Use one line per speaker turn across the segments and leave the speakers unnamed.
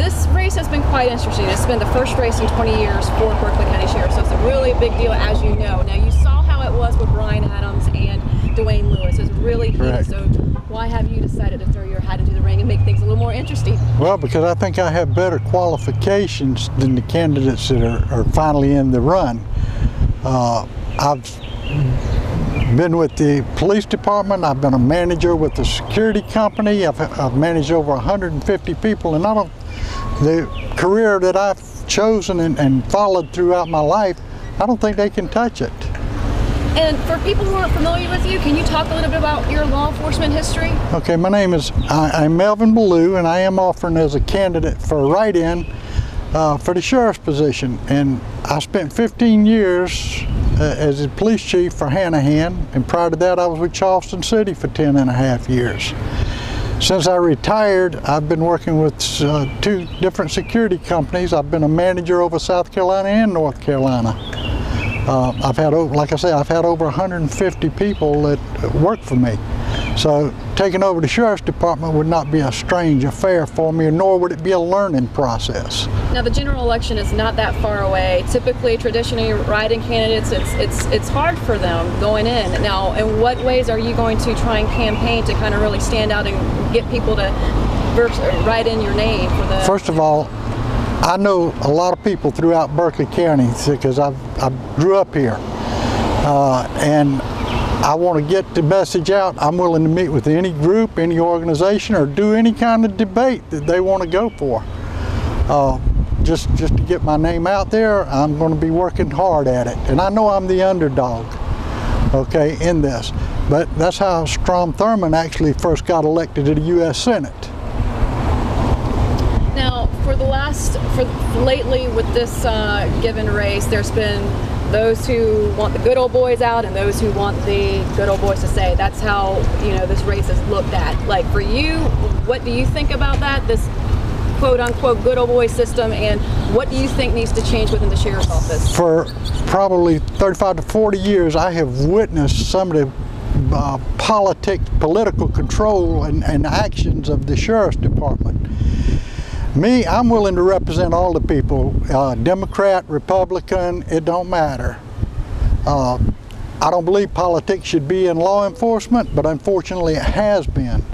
this race has been quite interesting. It's been the first race in 20 years for Berkeley County Sheriff, so it's a really big deal, as you know. Now, you saw how it was with Brian Adams and Dwayne Lewis. It's really heated, so why have you decided to throw your hat into the ring and make things a little more interesting?
Well, because I think I have better qualifications than the candidates that are finally in the run. I've been with the police department. I've been a manager with a security company. I've managed over 150 people, and the career that I've chosen and followed throughout my life, I don't think they can touch it.
And for people who aren't familiar with you, can you talk a little bit about your law enforcement history?
Okay, my name is I'm Melvin Bellew, and I am offering as a candidate for a write-in for the sheriff's position. And I spent 15 years as a police chief for Hanahan, and prior to that I was with Charleston City for 10.5 years. Since I retired, I've been working with 2 different security companies. I've been a manager over South Carolina and North Carolina. I've had, like I said, I've had over 150 people that work for me. So taking over the sheriff's department would not be a strange affair for me, nor would it be a learning process.
Now, the general election is not that far away. Typically, traditionally, write-in candidates, it's hard for them going in. Now, in what ways are you going to try and campaign to kind of really stand out and get people to write in your name for the?
First of all, I know a lot of people throughout Berkeley County because I grew up here, and I want to get the message out. I'm willing to meet with any group, any organization, or do any kind of debate that they want to go for. Just to get my name out there, I'm going to be working hard at it. And I know I'm the underdog, okay, in this. But that's how Strom Thurmond actually first got elected to the U.S. Senate.
Now, lately with this given race, there's been those who want the good old boys out and those who want the good old boys to stay. That's how, you know, this race is looked at. Like, for you, what do you think about that, this quote-unquote good old boy system, and what do you think needs to change within the sheriff's office?
For probably 35 to 40 years, I have witnessed some of the political control and actions of the sheriff's department. Me, I'm willing to represent all the people, Democrat, Republican, it don't matter. I don't believe politics should be in law enforcement, but unfortunately it has been.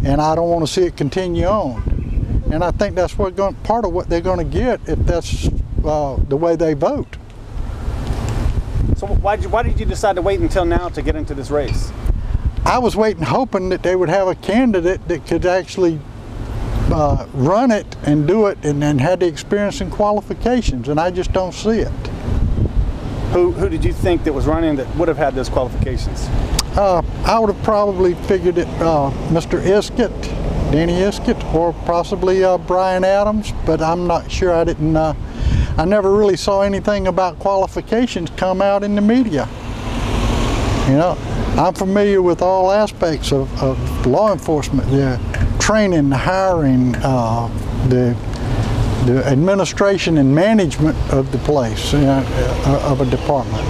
And I don't want to see it continue on. And I think that's part of what they're going to get if that's the way they vote.
So why did you decide to wait until now to get into this race?
I was waiting, hoping that they would have a candidate that could actually run it and do it and had the experience and qualifications, and I just don't see it.
Who did you think that was running that would have had those qualifications?
I would have probably figured it Mr. Iskett, Danny Iskett, or possibly Brian Adams, but I'm not sure. I never really saw anything about qualifications come out in the media. You know, I'm familiar with all aspects of law enforcement, the training, the hiring, the administration and management of the place, of a department.